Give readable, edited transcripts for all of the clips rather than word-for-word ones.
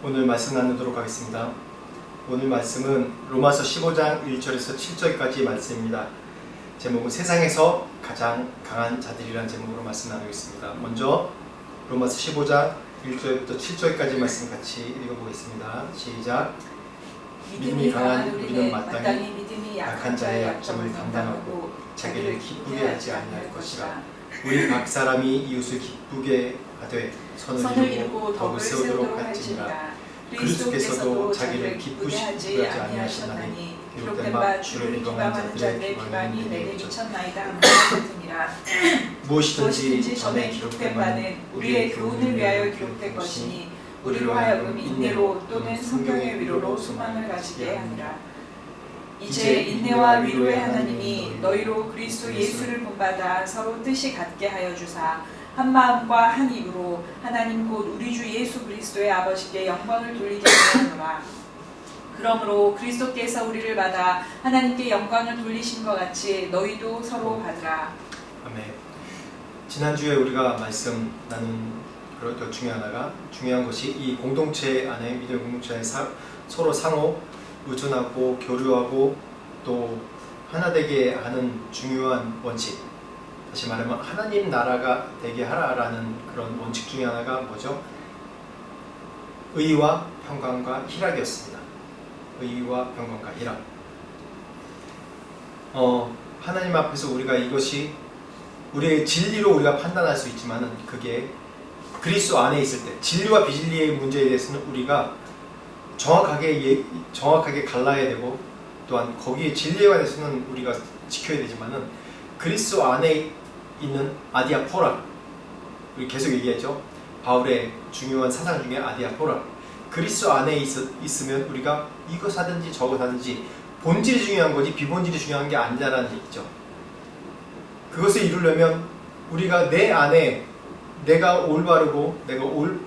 오늘 말씀 나누도록 하겠습니다. 오늘 말씀은 로마서 15장 1절에서 7절까지 말씀입니다. 제목은 세상에서 가장 강한 자들이라는 제목으로 말씀 나누겠습니다. 먼저 로마서 15장 1절부터 7절까지 말씀 같이 읽어보겠습니다. 시작. 믿음이 강한 우리는 마땅히 믿음이 약한 자의 약점을 담당하고 자기를 기쁘게 하지 아니할 것이라. 우리 각 사람이 이웃을 기쁘게 하되 선을 이루고 덕을 세우도록 할지니라. 그리스도께서도 자기를 기쁘게 하지 아니하셨나니 기록된 바 주를 비방하는 자들의 비방이 내게 미쳤나이다 하는 같으니라. 무엇이든지 전에 기록된 바는 우리의 교훈을 위하여 기록된 것이니 우리로 하여금 인내로 또는 성경의 위로로 소망을 가지게 하니라. 이제 인내와 위로의 하나님이 너희로 그리스도 예수를 본받아 서로 뜻이 같게 하여 주사 한 마음과 한 입으로 하나님 곧 우리 주 예수 그리스도의 아버지께 영광을 돌리게 하노라. 그러므로 그리스도께서 우리를 받아 하나님께 영광을 돌리신 것 같이 너희도 서로 받으라. 아멘. 지난주에 우리가 말씀 나눈 것 중에 하나가 중요한 것이 이 공동체 안에 믿음의 공동체 안에 서로 상호 의존하고 교류하고 또 하나 되게 하는 중요한 원칙, 다시 말하면 하나님 나라가 되게 하라라는 그런 원칙 중에 하나가 뭐죠? 의와 평강과 희락이었습니다. 의와 평강과 희락. 하나님 앞에서 우리가 이것이 우리의 진리로 우리가 판단할 수 있지만은 그게 그리스도 안에 있을 때 진리와 비진리의 문제에 대해서는 우리가 정확하게 갈라야 되고 또한 거기에 진리에 관해서는 우리가 지켜야 되지만은 그리스도 안에 있는 아디아포라, 우리 계속 얘기했죠. 바울의 중요한 사상 중에 아디아포라, 그리스도 안에 있으면 우리가 이것 하든지 저것 하든지 본질이 중요한 거지 비본질이 중요한 게 아니다라는 얘기죠. 그것을 이루려면 우리가 내 안에 내가 올바르고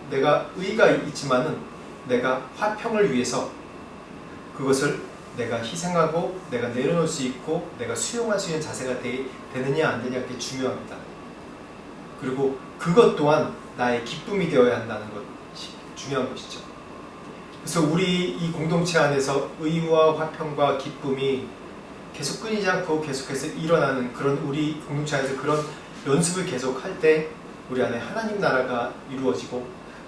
내가 의가 있지만은 내가 화평을 위해서 그것을 내가 희생하고 내가 내려놓을 수 있고 내가 수용할 수 있는 자세가 되느냐 안 되냐 그게 중요합니다. 그리고 그것 또한 나의 기쁨이 되어야 한다는 것이 중요한 것이죠. 그래서 우리 이 공동체 안에서 의와 화평과 기쁨이 계속 끊이지 않고 계속해서 일어나는 그런 우리 공동체 안에서 그런 연습을 계속 할 때 우리 안에 하나님 나라가 이루어지고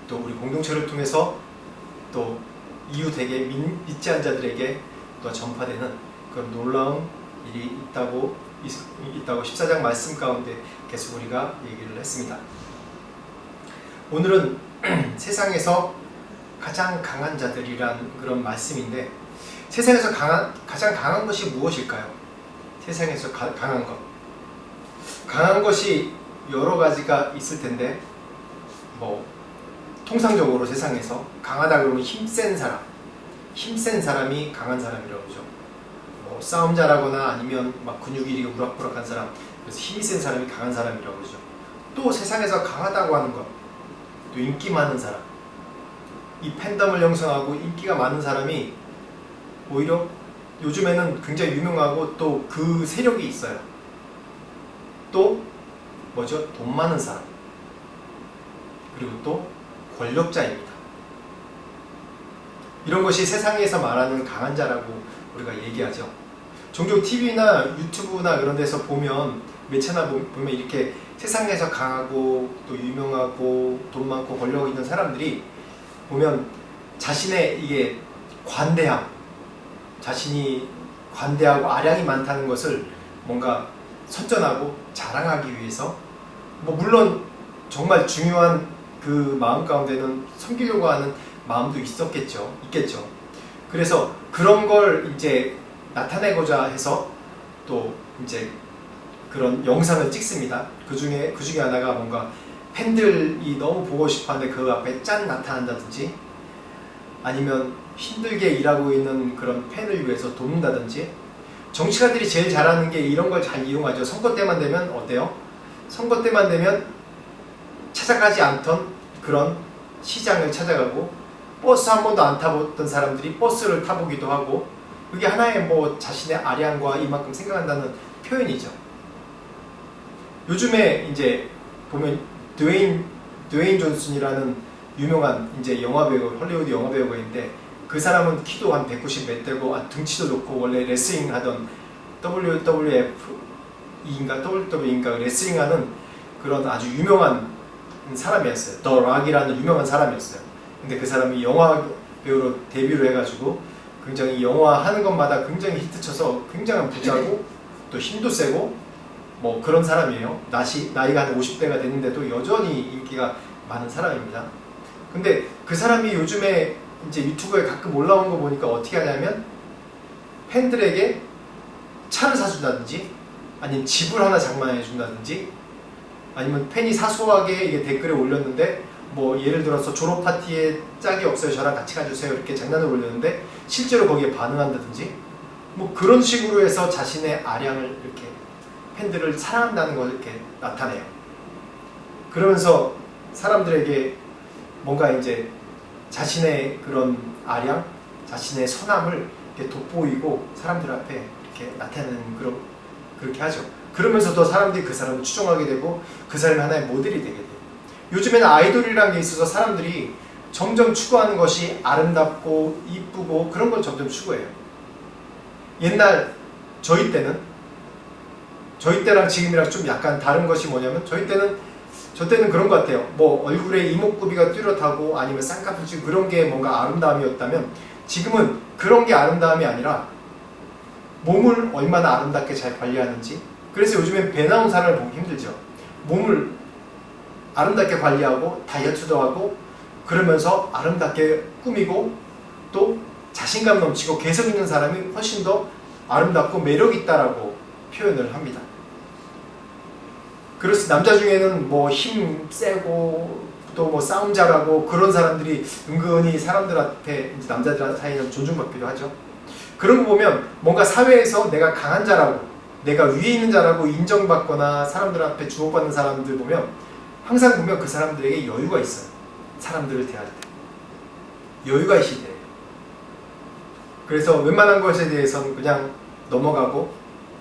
또 우리 공동체를 통해서 또 이웃에게 믿지 않은 자들에게 또 전파되는 그런 놀라운 일이 있다고 14장 말씀 가운데 계속 우리가 얘기를 했습니다. 오늘은 세상에서 가장 강한 자들이란 그런 말씀인데 세상에서 가장 강한 것이 무엇일까요? 세상에서 강한 것. 강한 것이 여러 가지가 있을 텐데 통상적으로 세상에서 강하다 그러면 힘센 사람이 강한 사람이라고 그러죠. 싸움 잘하거나 아니면 막 근육이 우락부락한 사람, 그래서 힘이 센 사람이 강한 사람이라고 그러죠. 또 세상에서 강하다고 하는 것, 또 인기 많은 사람, 이 팬덤을 형성하고 인기가 많은 사람이 오히려 요즘에는 굉장히 유명하고 또 그 세력이 있어요. 또 뭐죠? 돈 많은 사람, 그리고 또 권력자입니다. 이런 것이 세상에서 말하는 강한 자라고 우리가 얘기하죠. 종종 TV나 유튜브나 그런 데서 보면 몇 채널 보면 이렇게 세상에서 강하고 또 유명하고 돈 많고 권력 있는 사람들이 보면 자신의 이게 자신이 관대하고 아량이 많다는 것을 뭔가 선전하고 자랑하기 위해서 물론 정말 중요한 그 마음 가운데는 섬기려고 하는 마음도 있겠죠. 그래서 그런 걸 이제 나타내고자 해서 또 이제 그런 영상을 찍습니다. 그 중에 하나가 뭔가 팬들이 너무 보고 싶어하는데 그 앞에 짠 나타난다든지 아니면 힘들게 일하고 있는 그런 팬을 위해서 돕는다든지 정치가들이 제일 잘하는 게 이런 걸 잘 이용하죠. 선거 때만 되면 어때요? 선거 때만 되면 찾아가지 않던 그런 시장을 찾아가고 버스 한 번도 안 타봤던 사람들이 버스를 타보기도 하고 그게 하나의 자신의 아량과 이만큼 생각한다는 표현이죠. 요즘에 이제 보면 드웨인 존슨이라는 유명한 이제 영화배우, 헐리우드 영화배우가 있는데 그 사람은 키도 한 190 몇 되고 등치도 좋고 원래 레슬링 하던 WWF인가 WWE인가 레슬링 하는 그런 아주 유명한 사람이었어요. 더 락이라는 유명한 사람이었어요. 근데 그 사람이 영화 배우로 데뷔를 해가지고 굉장히 영화 하는 것마다 굉장히 히트쳐서 굉장한 부자고 또 힘도 세고 뭐 그런 사람이에요. 나이가 한 50대가 됐는데도 여전히 인기가 많은 사람입니다. 근데 그 사람이 요즘에 이제 유튜브에 가끔 올라온 거 보니까 어떻게 하냐면 팬들에게 차를 사준다든지 아니면 집을 하나 장만해 준다든지 아니면 팬이 사소하게 이게 댓글에 올렸는데 뭐 예를 들어서 졸업 파티에 짝이 없어요 저랑 같이 가주세요 이렇게 장난을 올렸는데 실제로 거기에 반응한다든지 뭐 그런 식으로 해서 자신의 아량을 이렇게 팬들을 사랑한다는 걸 이렇게 나타내요. 그러면서 사람들에게 뭔가 이제 자신의 그런 아량, 자신의 선함을 이렇게 돋보이고 사람들 앞에 이렇게 나타내는 그렇게 하죠. 그러면서 더 사람들이 그 사람을 추종하게 되고 그 사람이 하나의 모델이 되게 돼요. 요즘에는 아이돌이라는 게 있어서 사람들이 점점 추구하는 것이 아름답고 이쁘고 그런 걸 점점 추구해요. 옛날 저희 때랑 지금이랑 좀 약간 다른 것이 뭐냐면 저 때는 그런 것 같아요. 뭐 얼굴에 이목구비가 뚜렷하고 아니면 쌍꺼풀 찌고 그런 게 뭔가 아름다움이었다면 지금은 그런 게 아름다움이 아니라 몸을 얼마나 아름답게 잘 관리하는지. 그래서 요즘엔 배 나온 사람을 보기 힘들죠. 몸을 아름답게 관리하고 다이어트도 하고 그러면서 아름답게 꾸미고 또 자신감 넘치고 개성 있는 사람이 훨씬 더 아름답고 매력 있다라고 표현을 합니다. 그래서 남자 중에는 뭐 힘 세고 또 뭐 싸움 잘하고 그런 사람들이 은근히 사람들 앞에 이제 남자들 사이에는 존중받기도 하죠. 그런 거 보면 뭔가 사회에서 내가 강한 자라고 내가 위에 있는 자라고 인정받거나 사람들 앞에 주목받는 사람들 보면 항상 보면 그 사람들에게 여유가 있어요. 사람들을 대할 때 여유가 있어야 돼요. 그래서 웬만한 것에 대해서는 그냥 넘어가고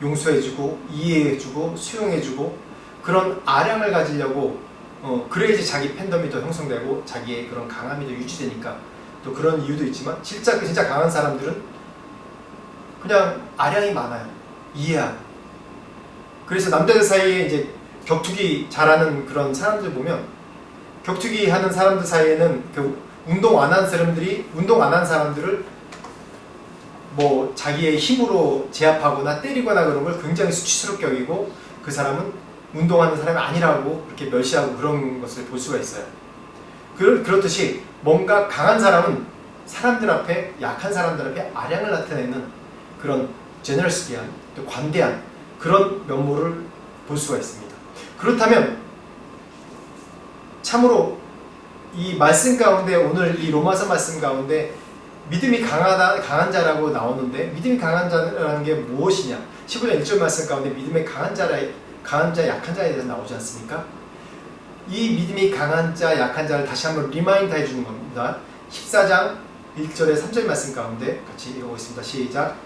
용서해주고 이해해주고 수용해주고 그런 아량을 가지려고 그래야지 자기 팬덤이 더 형성되고 자기의 그런 강함이 더 유지되니까 또 그런 이유도 있지만 진짜 강한 사람들은 그냥 아량이 많아요. 이해하고. 그래서 남자들 사이에 이제 격투기 잘하는 그런 사람들 보면 격투기 하는 사람들 사이에는 그 운동 안 한 사람들을 뭐 자기의 힘으로 제압하거나 때리거나 그런 걸 굉장히 수치스럽게 여기고 그 사람은 운동하는 사람이 아니라고 그렇게 멸시하고 그런 것을 볼 수가 있어요. 그렇듯이 뭔가 강한 사람은 사람들 앞에 약한 사람들 앞에 아량을 나타내는 그런 제너러스한 또 관대한 그런 면모를 볼 수가 있습니다. 그렇다면 참으로 이 말씀 가운데 오늘 이 로마서 말씀 가운데 믿음이 강한 자라고 나오는데 믿음이 강한 자라는 게 무엇이냐? 15장 1절 말씀 가운데 믿음의 강한 자, 약한 자에 대해서 나오지 않습니까? 이 믿음이 강한 자, 약한 자를 다시 한번 리마인드 해주는 겁니다. 14장 1절에 3절 말씀 가운데 같이 읽어보겠습니다. 시작.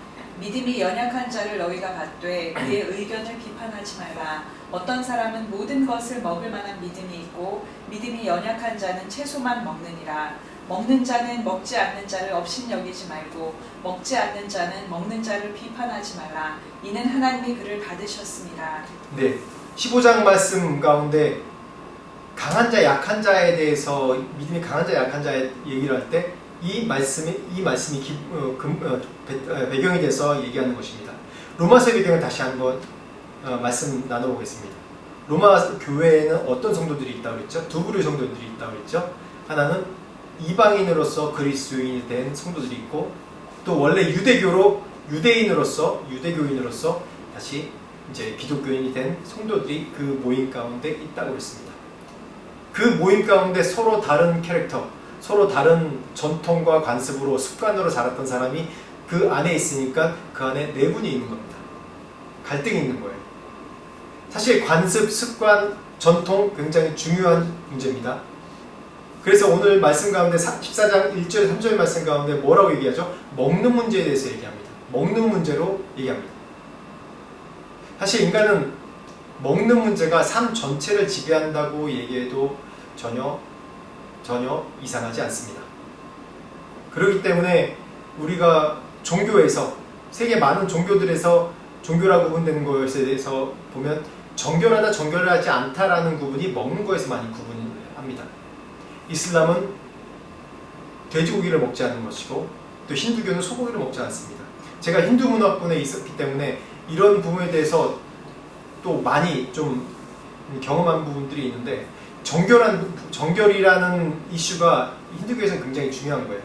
믿음이 연약한 자를 너희가 받되 그의 의견을 비판하지 말라. 어떤 사람은 모든 것을 먹을 만한 믿음이 있고 믿음이 연약한 자는 채소만 먹느니라. 먹는 자는 먹지 않는 자를 업신여기지 말고 먹지 않는 자는 먹는 자를 비판하지 말라. 이는 하나님이 그를 받으셨습니다. 네, 15장 말씀 가운데 강한 자, 약한 자에 대해서 믿음이 강한 자, 약한 자의 얘기를 할 때 이 말씀이 배경이 돼서 얘기하는 것입니다. 로마서의 배경을 다시 한번 말씀 나눠보겠습니다. 로마 교회에는 어떤 성도들이 있다고 그랬죠? 두 부류의 성도들이 있다고 그랬죠? 하나는 이방인으로서 그리스도인이 된 성도들이 있고 또 원래 유대교인으로서 다시 이제 기독교인이 된 성도들이 그 모임 가운데 있다고 그랬습니다. 그 모임 가운데 서로 다른 캐릭터, 서로 다른 전통과 관습으로 습관으로 자랐던 사람이 그 안에 있으니까 그 안에 내분이 있는 겁니다. 갈등이 있는 거예요. 사실 관습, 습관, 전통 굉장히 중요한 문제입니다. 그래서 오늘 말씀 가운데 14장 1절 3절 말씀 가운데 뭐라고 얘기하죠? 먹는 문제에 대해서 얘기합니다. 먹는 문제로 얘기합니다. 사실 인간은 먹는 문제가 삶 전체를 지배한다고 얘기해도 전혀 전혀 이상하지 않습니다. 그렇기 때문에 우리가 종교에서 세계 많은 종교들에서 종교라고 구분되는 것에 대해서 보면 정결하다 정결하지 않다라는 구분이 먹는 거에서 많이 구분을 합니다. 이슬람은 돼지고기를 먹지 않는 것이고 또 힌두교는 소고기를 먹지 않습니다. 제가 힌두 문화권에 있었기 때문에 이런 부분에 대해서 또 많이 좀 경험한 부분들이 있는데 정결이라는 이슈가 힌두교에서는 굉장히 중요한 거예요.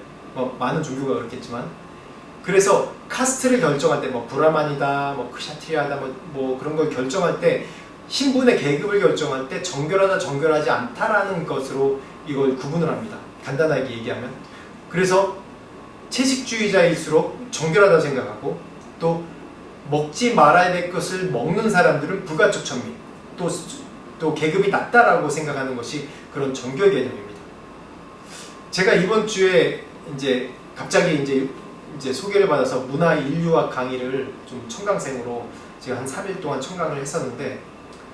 많은 종교가 그렇겠지만 그래서 카스트를 결정할 때 브라만이다, 크샤트리아다, 그런 걸 결정할 때 신분의 계급을 결정할 때 정결하다, 정결하지 않다라는 것으로 이걸 구분을 합니다. 간단하게 얘기하면. 그래서 채식주의자일수록 정결하다고 생각하고 또 먹지 말아야 될 것을 먹는 사람들은 부가촉천민, 또 계급이 낮다라고 생각하는 것이 그런 정결 개념입니다. 제가 이번 주에 갑자기 소개를 받아서 문화 인류학 강의를 좀 청강생으로 제가 한 3일 동안 청강을 했었는데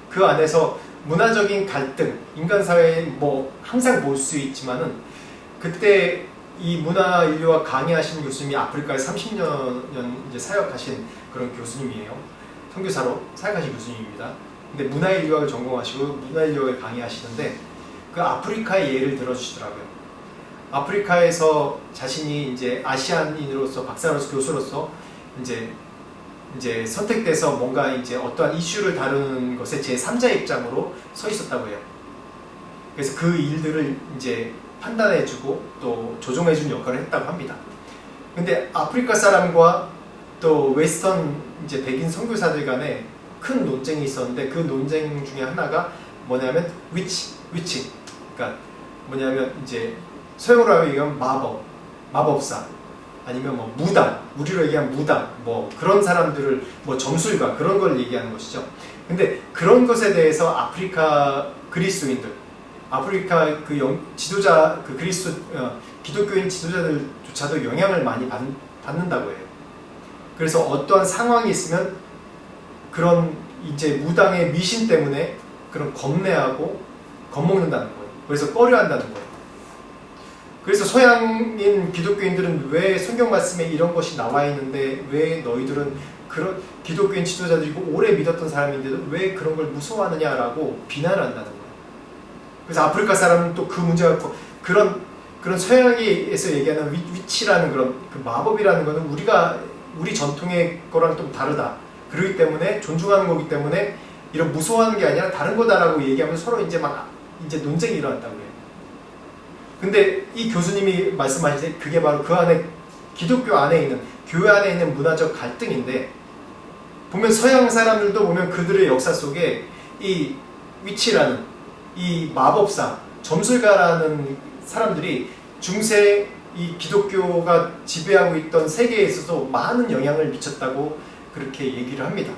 그 안에서 문화적인 갈등, 인간 사회에 항상 볼 수 있지만은 그때 이 문화 인류학 강의하신 교수님이 아프리카에 30년 사역하신 그런 교수님이에요. 선교사로 사역하신 교수님입니다. 근데 문화 인류학을 전공하시고 문화 인류학을 강의하시는데 그 아프리카의 예를 들어주시더라고요. 아프리카에서 자신이 아시안인으로서 박사로서 교수로서 선택돼서 뭔가 어떠한 이슈를 다루는 것에 제3자 입장으로 서 있었다고 해요. 그래서 그 일들을 판단해주고 또 조정해주는 역할을 했다고 합니다. 근데 아프리카 사람과 또 웨스턴 백인 선교사들 간에 큰 논쟁이 있었는데 그 논쟁 중에 하나가 뭐냐면 위치. 그러니까 뭐냐면 서양으로 얘기하면 마법사, 아니면 무당, 우리로 얘기하면 무당, 그런 사람들을 점술가 그런 걸 얘기하는 것이죠. 근데 그런 것에 대해서 아프리카 그리스도인들, 아프리카 지도자, 기독교인 지도자들조차도 영향을 많이 받는다고 해요. 그래서 어떠한 상황이 있으면 그런 무당의 미신 때문에 그런 겁내하고 겁먹는다는 거예요. 그래서 꺼려한다는 거예요. 그래서 서양인 기독교인들은 왜 성경 말씀에 이런 것이 나와 있는데 왜 너희들은 그런 기독교인 지도자들이고 오래 믿었던 사람인데도 왜 그런 걸 무서워하느냐라고 비난을 한다는 거예요. 그래서 아프리카 사람은 또 그 문제가 그런 서양에서 얘기하는 위치라는 그런 마법이라는 것은 우리 전통의 거랑 좀 다르다. 그렇기 때문에 존중하는 거기 때문에 이런 무서워하는 게 아니라 다른 거다라고 얘기하면 서로 논쟁이 일어났다고 해요. 근데 이 교수님이 말씀하실 때 그게 바로 그 안에 기독교 안에 있는 교회 안에 있는 문화적 갈등인데 보면 서양 사람들도 보면 그들의 역사 속에 이 위치라는 이 마법사, 점술가라는 사람들이 중세 이 기독교가 지배하고 있던 세계에 있어서 많은 영향을 미쳤다고 그렇게 얘기를 합니다.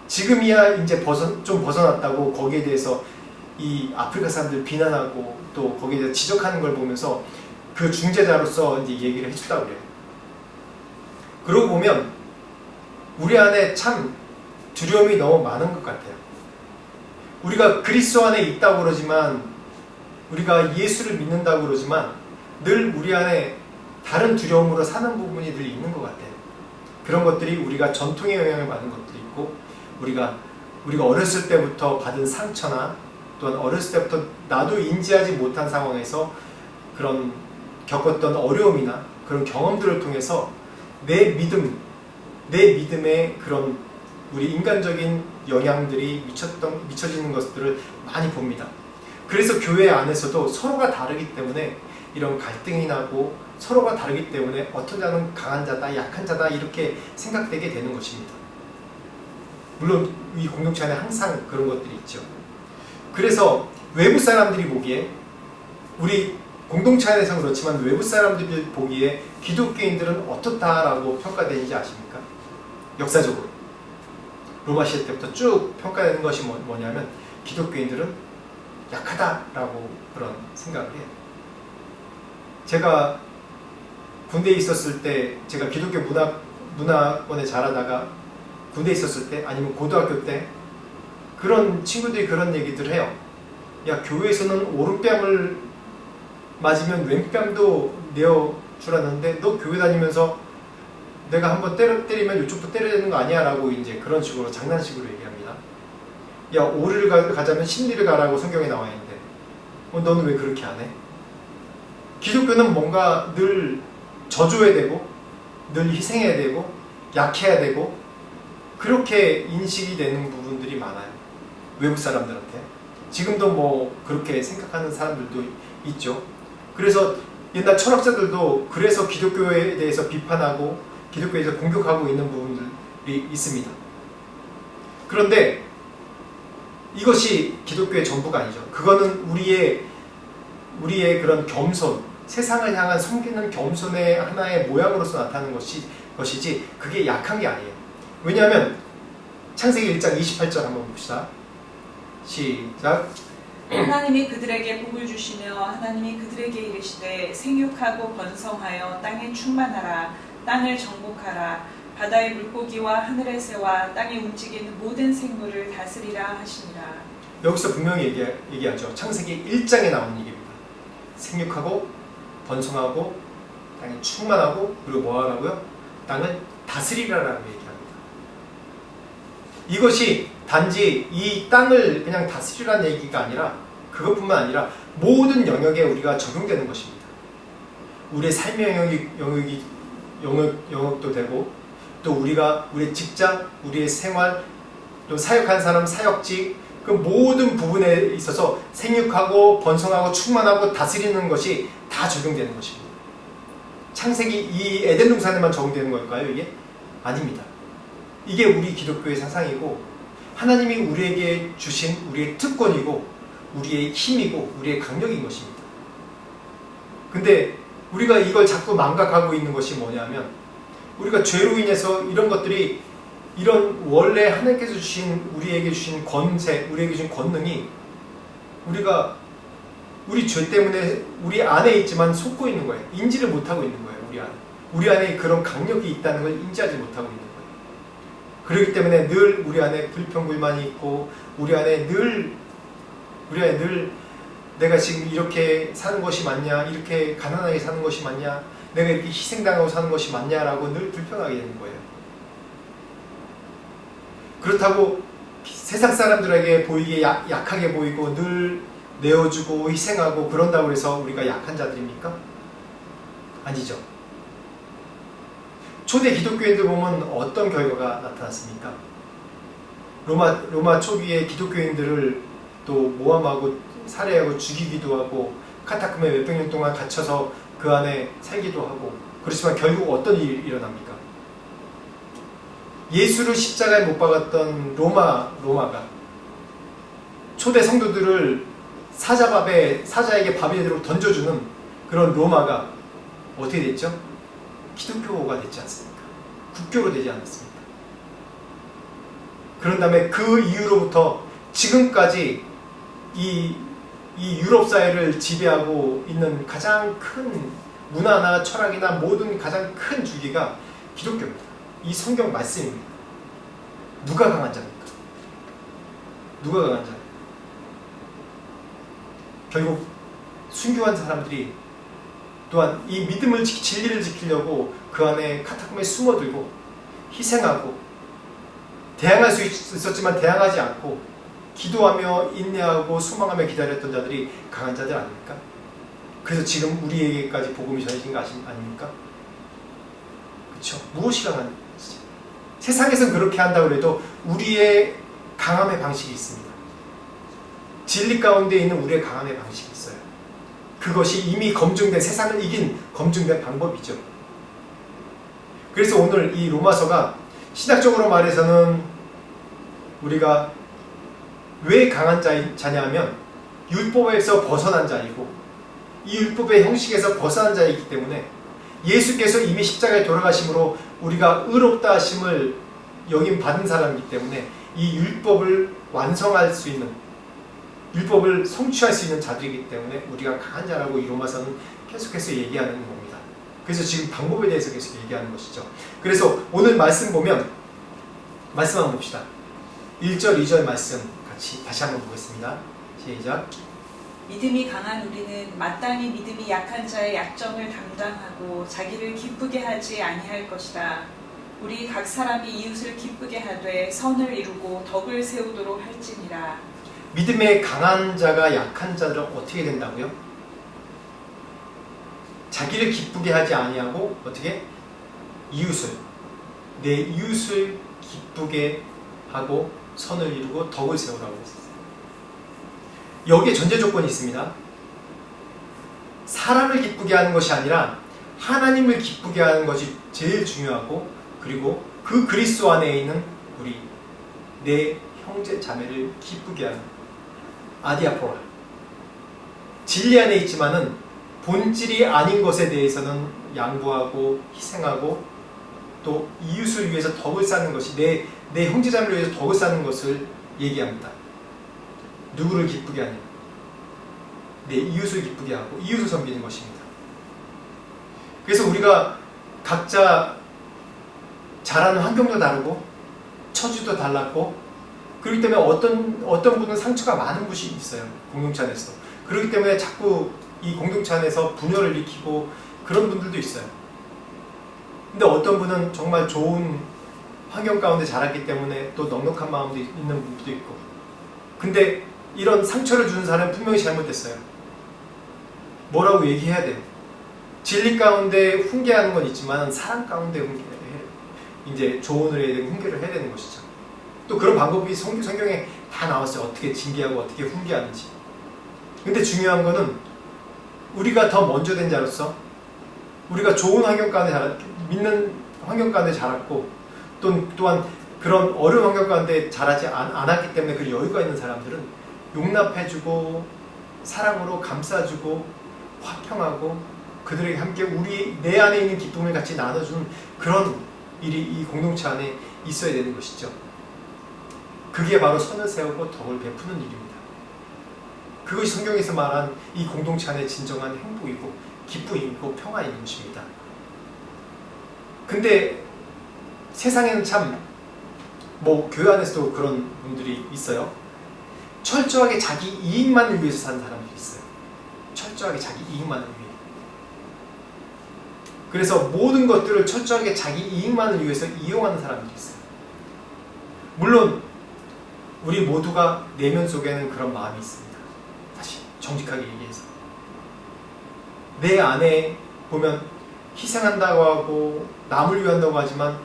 지금이야 좀 벗어났다고 거기에 대해서 이 아프리카 사람들 비난하고 또 거기에 대해서 지적하는 걸 보면서 그 중재자로서 얘기를 해줬다고 그래요. 그러고 보면 우리 안에 참 두려움이 너무 많은 것 같아요. 우리가 그리스도 안에 있다고 그러지만 우리가 예수를 믿는다고 그러지만 늘 우리 안에 다른 두려움으로 사는 부분이 늘 있는 것 같아요. 그런 것들이 우리가 전통의 영향을 받는 것들이 있고 우리가 어렸을 때부터 받은 상처나 또한 어렸을 때부터 나도 인지하지 못한 상황에서 그런 겪었던 어려움이나 그런 경험들을 통해서 내 믿음에 그런 우리 인간적인 영향들이 미쳐지는 것들을 많이 봅니다. 그래서 교회 안에서도 서로가 다르기 때문에 이런 갈등이 나고 서로가 다르기 때문에 어떤 자는 강한 자다, 약한 자다 이렇게 생각되게 되는 것입니다. 물론 이 공동체 안에 항상 그런 것들이 있죠. 그래서 외부 사람들이 보기에 우리 공동체 안에서는 그렇지만 외부 사람들이 보기에 기독교인들은 어떻다라고 평가되는지 아십니까? 역사적으로 로마 시대 때부터 쭉 평가되는 것이 뭐냐면 기독교인들은 약하다라고 그런 생각을 해요. 제가 군대에 있었을 때 제가 기독교 문화권에 자라다가 군대에 있었을 때 아니면 고등학교 때 그런 친구들이 그런 얘기들을 해요. 야, 교회에서는 오른뺨을 맞으면 왼뺨도 내어 주라는데 너 교회 다니면서 내가 한번 때리면 이쪽도 때려야 되는 거 아니야? 라고 이제 그런 식으로 장난식으로 얘기합니다. 야, 오를 가자면 십리를 가라고 성경에 나와 있는데 너는 왜 그렇게 안 해? 기독교는 뭔가 늘 져줘야 되고 늘 희생해야 되고 약해야 되고 그렇게 인식이 되는 부분들이 많아요. 외국 사람들한테. 지금도 뭐 그렇게 생각하는 사람들도 있죠. 그래서 옛날 철학자들도 그래서 기독교에 대해서 비판하고 기독교에 대해서 공격하고 있는 부분들이 있습니다. 그런데 이것이 기독교의 전부가 아니죠. 그거는 우리의 그런 겸손, 세상을 향한 섬기는 겸손의 하나의 모양으로서 나타나는 것이지 그게 약한 게 아니에요. 왜냐하면 창세기 1장 28절 한번 봅시다. 시작. 하나님이 그들에게 복을 주시며 하나님이 그들에게 이르시되 생육하고 번성하여 땅에 충만하라. 땅을 정복하라. 바다의 물고기와 하늘의 새와 땅에 움직이는 모든 생물을 다스리라 하시니라. 여기서 분명히 얘기하죠. 창세기 1장에 나오는 얘기입니다. 생육하고 번성하고 땅에 충만하고 그리고 뭐 하라고요? 땅을 다스리라라고 얘기합니다. 이것이 단지 이 땅을 그냥 다스리라는 얘기가 아니라 그것뿐만 아니라 모든 영역에 우리가 적용되는 것입니다. 우리의 삶의 영역도 되고 또 우리의 직장, 우리의 생활, 또 사역하는 사람 사역직 그 모든 부분에 있어서 생육하고 번성하고 충만하고 다스리는 것이 다 적용되는 것입니다. 창세기 이 에덴 동산에만 적용되는 걸까요? 이게? 아닙니다. 이게 우리 기독교의 사상이고 하나님이 우리에게 주신 우리의 특권이고 우리의 힘이고 우리의 강력인 것입니다. 근데 우리가 이걸 자꾸 망각하고 있는 것이 뭐냐면 우리가 죄로 인해서 이런 것들이 이런 원래 하나님께서 우리에게 주신 권세, 우리에게 주신 권능이 우리가 우리 죄 때문에 우리 안에 있지만 속고 있는 거예요. 인지를 못하고 있는 거예요. 우리 안에 그런 강력이 있다는 걸 인지하지 못하고 있는 거예요. 그렇기 때문에 늘 우리 안에 불평불만이 있고 우리 안에 늘 내가 지금 이렇게 사는 것이 맞냐, 이렇게 가난하게 사는 것이 맞냐, 내가 이렇게 희생당하고 사는 것이 맞냐라고 늘 불평하게 되는 거예요. 그렇다고 세상 사람들에게 보이기에 약하게 보이고 늘 내어주고 희생하고 그런다고 해서 우리가 약한 자들입니까? 아니죠. 초대 기독교인들 보면 어떤 결과가 나타났습니까? 로마 초기에 기독교인들을 또 모함하고 살해하고 죽이기도 하고 카타콤에 몇백 년 동안 갇혀서 그 안에 살기도 하고 그렇지만 결국 어떤 일이 일어납니까? 예수를 십자가에 못 박았던 로마가 초대 성도들을 사자에게 밥이 되도록 던져주는 그런 로마가 어떻게 됐죠? 기독교가 됐지 않습니까? 국교로 되지 않았습니까? 그런 다음에 그 이후로부터 지금까지 이 유럽 사회를 지배하고 있는 가장 큰 문화나 철학이나 모든 가장 큰 주기가 기독교입니다. 이 성경 말씀입니다. 누가 강한 자입니까? 누가 강한 자? 결국 순교한 사람들이 또한 이 믿음을 진리를 지키려고 그 안에 카타콤에 숨어들고 희생하고 대항할 수 있었지만 대항하지 않고 기도하며 인내하고 소망하며 기다렸던 자들이 강한 자들 아닙니까? 그래서 지금 우리에게까지 복음이 전해진 거 아닙니까? 그렇죠? 무엇이 강한 것이죠? 세상에서는 그렇게 한다고 해도 우리의 강함의 방식이 있습니다. 진리 가운데 있는 우리의 강함의 방식이 있어요. 그것이 이미 검증된, 세상을 이긴 검증된 방법이죠. 그래서 오늘 이 로마서가 신학적으로 말해서는 우리가 왜 강한 자냐 하면 율법에서 벗어난 자이고 이 율법의 형식에서 벗어난 자이기 때문에 예수께서 이미 십자가에 돌아가심으로 우리가 의롭다 하심을 받은 사람이기 때문에 이 율법을 완성할 수 있는, 율법을 성취할 수 있는 자들이기 때문에 우리가 강한 자라고 이 로마서는 계속해서 얘기하는 겁니다. 그래서 지금 방법에 대해서 계속 얘기하는 것이죠. 그래서 오늘 말씀 보면 말씀 한번 봅시다. 1절, 2절 말씀 같이 다시 한번 보겠습니다. 시작. 믿음이 강한 우리는 마땅히 믿음이 약한 자의 약점을 담당하고 자기를 기쁘게 하지 아니할 것이라. 우리 각 사람이 이웃을 기쁘게 하되 선을 이루고 덕을 세우도록 할지니라. 믿음의 강한 자가 약한 자들은 어떻게 된다고요? 자기를 기쁘게 하지 아니하고 어떻게? 내 이웃을 기쁘게 하고 선을 이루고 덕을 세우라고 했어요. 여기에 전제 조건이 있습니다. 사람을 기쁘게 하는 것이 아니라 하나님을 기쁘게 하는 것이 제일 중요하고, 그리고 그 그리스도 안에 있는 내 형제 자매를 기쁘게 하는 아디아포라. 진리 안에 있지만은 본질이 아닌 것에 대해서는 양보하고 희생하고 또 이웃을 위해서 덕을 쌓는 것이 내 형제 자매를 위해서 덕을 쌓는 것을 얘기합니다. 누구를 기쁘게 하냐? 내 이웃을 기쁘게 하고 이웃을 섬기는 것입니다. 그래서 우리가 각자 자라는 환경도 다르고 처지도 달랐고, 그렇기 때문에 어떤 분은 상처가 많은 분이 있어요. 공동체 안에서. 그렇기 때문에 자꾸 이 공동체 안에서 분열을 일으키고 그런 분들도 있어요. 근데 어떤 분은 정말 좋은 환경 가운데 자랐기 때문에 또 넉넉한 마음도 있는 분도 있고, 근데 이런 상처를 주는 사람은 분명히 잘못됐어요. 뭐라고 얘기해야 돼요. 진리 가운데 훈계하는 건 있지만 사랑 가운데 이제 조언을 해야 되고 훈계를 해야 되는 것이죠. 또 그런 방법이 성경에 다 나왔어요. 어떻게 징계하고 어떻게 훈계하는지. 근데 중요한 거는 우리가 더 먼저 된 자로서 우리가 좋은 환경 가운데 믿는 환경 가운데 자랐고, 또한 그런 어려운 환경 가운데 자라지 않았기 때문에 그 여유가 있는 사람들은 용납해주고 사랑으로 감싸주고 화평하고 그들에게 함께 내 안에 있는 기쁨을 같이 나눠주는 그런 일이 이 공동체 안에 있어야 되는 것이죠. 그게 바로 선을 세우고 덕을 베푸는 일입니다. 그것이 성경에서 말한 이 공동체 안에 진정한 행복이고 기쁨이고 평화인 것입니다. 근데 세상에는 참 교회 안에서도 그런 분들이 있어요. 철저하게 자기 이익만을 위해서 사는 사람들이 있어요. 철저하게 자기 이익만을 위해. 그래서 모든 것들을 철저하게 자기 이익만을 위해서 이용하는 사람들이 있어요. 물론 우리 모두가 내면 속에는 그런 마음이 있습니다. 다시 정직하게 얘기해서 내 안에 보면 희생한다고 하고 남을 위한다고 하지만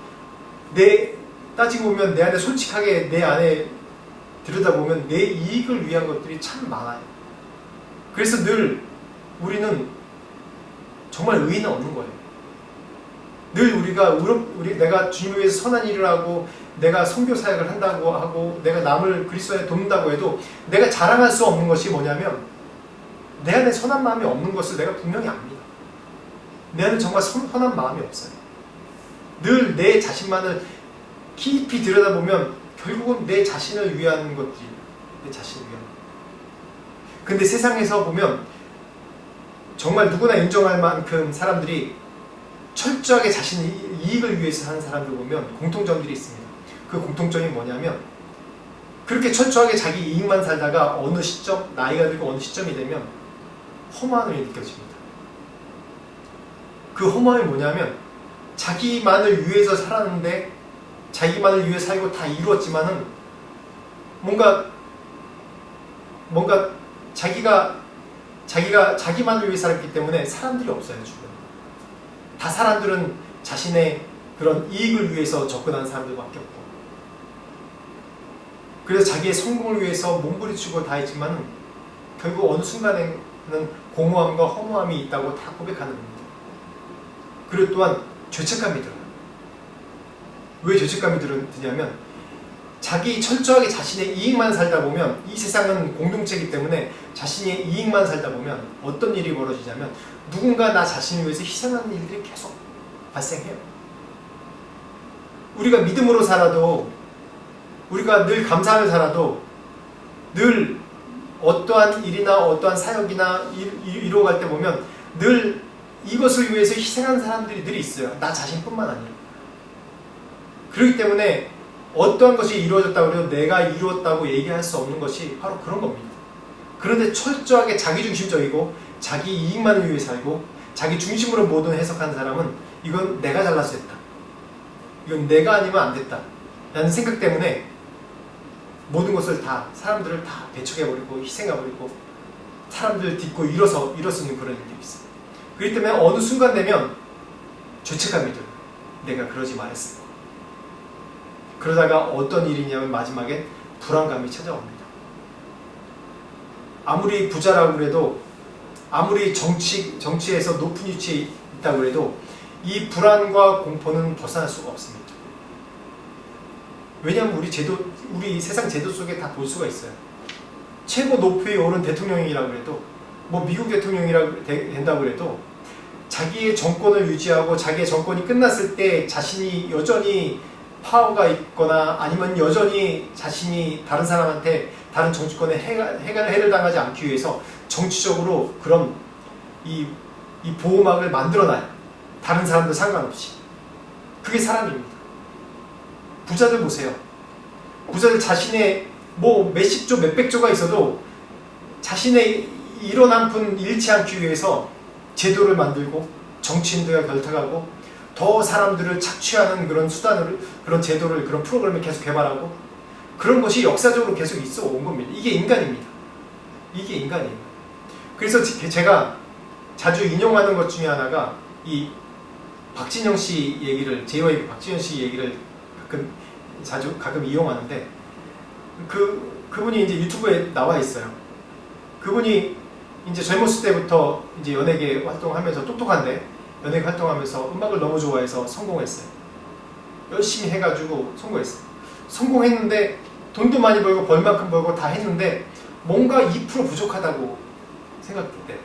따지고 보면 내 안에 솔직하게 내 안에 들여다보면 내 이익을 위한 것들이 참 많아요. 그래서 늘 우리는 정말 의의는 없는 거예요. 늘 내가 주님을 위해서 선한 일을 하고 내가 선교 사역을 한다고 하고 내가 남을 그리스도에 돕는다고 해도 내가 자랑할 수 없는 것이 뭐냐면 내 안에 선한 마음이 없는 것을 내가 분명히 압니다. 내 안에 정말 선한 마음이 없어요. 늘 내 자신만을 깊이 들여다보면 결국은 내 자신을 위한 것들이 내 자신을 위한. 근데 세상에서 보면 정말 누구나 인정할 만큼 사람들이 철저하게 자신의 이익을 위해서 하는 사람들 보면 공통점들이 있습니다. 그 공통점이 뭐냐면 그렇게 철저하게 자기 이익만 살다가 어느 시점, 나이가 들고 어느 시점이 되면 허무함이 느껴집니다. 그 허무함이 뭐냐면 자기만을 위해서 살았는데 자기만을 위해 살고 다 이루었지만은 뭔가 자기가 자기만을 위해 살았기 때문에 사람들이 없어요. 주변에. 다 사람들은 자신의 그런 이익을 위해서 접근하는 사람들밖에 없고, 그래서 자기의 성공을 위해서 몸부림치고 다 했지만 결국 어느 순간에는 공허함과 허무함이 있다고 다 고백하는 겁니다. 그리고 또한 죄책감이 들어요. 왜 죄책감이 드냐면 철저하게 자신의 이익만 살다 보면, 이 세상은 공동체이기 때문에 자신의 이익만 살다 보면 어떤 일이 벌어지냐면 누군가 나 자신을 위해서 희생하는 일들이 계속 발생해요. 우리가 믿음으로 살아도, 우리가 늘 감사하며 살아도 늘 어떠한 일이나 어떠한 사역이나 이루어갈 때 보면 늘 이것을 위해서 희생하는 사람들이 늘 있어요. 나 자신뿐만 아니라. 그렇기 때문에 어떠한 것이 이루어졌다고 해도 내가 이루었다고 얘기할 수 없는 것이 바로 그런 겁니다. 그런데 철저하게 자기중심적이고 자기 이익만을 위해 살고 자기 중심으로 모든 해석하는 사람은 이건 내가 잘나서 했다, 이건 내가 아니면 안 됐다 라는 생각 때문에 모든 것을 다, 사람들을 다 배척해버리고 희생해버리고 사람들 딛고 일어서는 그런 일들이 있어요. 그렇기 때문에 어느 순간 되면 죄책감이 들어요. 내가 그러지 말았을 거. 그러다가 어떤 일이냐면 마지막에 불안감이 찾아옵니다. 아무리 부자라고 그래도, 아무리 정치에서 높은 위치에 있다고 해도 이 불안과 공포는 벗어날 수가 없습니다. 왜냐하면 우리 세상 제도 속에 다 볼 수가 있어요. 최고 높이에 오른 대통령이라고 해도, 뭐 미국 대통령이라고 된다고 해도 자기의 정권을 유지하고 자기의 정권이 끝났을 때 자신이 여전히 파워가 있거나 아니면 여전히 자신이 다른 사람한테, 다른 정치권에 해를 당하지 않기 위해서 정치적으로 그런 이 보호막을 만들어놔요. 다른 사람들 상관없이. 그게 사람입니다. 부자들 보세요. 부자들 자신의 뭐 몇십조 몇백조가 있어도 자신의 일어난 푼 잃지 않기 위해서 제도를 만들고 정치인들과 결탁하고 더 사람들을 착취하는 그런 수단을, 그런 제도를, 그런 프로그램을 계속 개발하고, 그런 것이 역사적으로 계속 있어 온 겁니다. 이게 인간입니다. 이게 인간이에요. 그래서 제가 자주 인용하는 것 중에 하나가 이 박진영 씨 얘기를, JYP 박진영 씨 얘기를 가끔 이용하는데, 그분이 이제 유튜브에 나와 있어요. 그분이 이제 젊었을 때부터 이제 연예계 활동하면서, 똑똑한데 연예계 활동하면서 음악을 너무 좋아해서 성공했어요. 열심히 해가지고 성공했어요. 성공했는데 돈도 많이 벌고 벌 만큼 벌고 다 했는데 뭔가 2% 부족하다고 생각했대.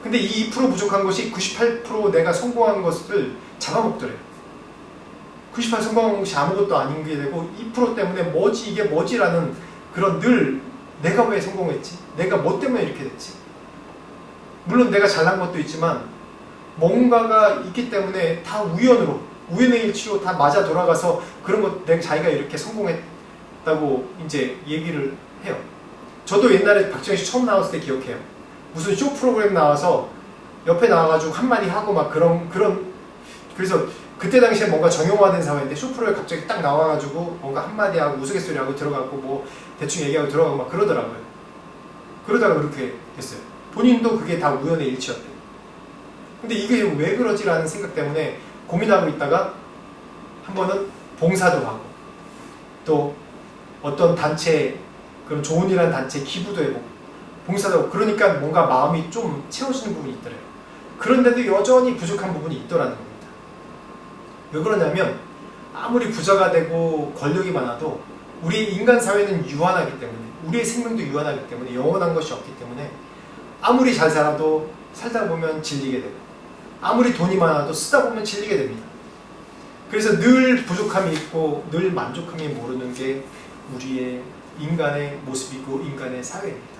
근데 이 2% 부족한 것이 98% 내가 성공한 것을 잡아먹더래요. 98% 성공한 것이 아무것도 아닌 게 되고 2% 때문에 뭐지 이게 뭐지라는 그런, 늘 내가 왜 성공했지? 내가 뭐 때문에 이렇게 됐지? 물론 내가 잘난 것도 있지만 뭔가가 있기 때문에 다 우연의 일치로 다 맞아 돌아가서 그런 것, 내가 자기가 이렇게 성공했다고 이제 얘기를 해요. 저도 옛날에 박정희 씨 처음 나왔을 때 기억해요. 무슨 쇼 프로그램 나와서 옆에 나와가지고 한마디 하고 막 그래서 그때 당시에 뭔가 정형화된 사회인데 쇼 프로그램 갑자기 딱 나와가지고 뭔가 한마디 하고 우스갯소리 하고 들어가고 뭐 대충 얘기하고 들어가고 막 그러더라고요. 그러다가 그렇게 됐어요. 본인도 그게 다 우연의 일치였대요. 근데 이게 왜 그러지라는 생각 때문에 고민하고 있다가 한 번은 봉사도 하고 또 어떤 단체, 그런 좋은 일하는 단체 기부도 해보고 봉사도 하고, 그러니까 뭔가 마음이 좀 채워지는 부분이 있더래요. 그런데도 여전히 부족한 부분이 있더라는 겁니다. 왜 그러냐면 아무리 부자가 되고 권력이 많아도 우리 인간 사회는 유한하기 때문에, 우리의 생명도 유한하기 때문에, 영원한 것이 없기 때문에 아무리 잘 살아도 살다 보면 질리게 되고, 아무리 돈이 많아도 쓰다 보면 질리게 됩니다. 그래서 늘 부족함이 있고 늘 만족함이 모르는 게 우리의 인간의 모습이고 인간의 사회입니다.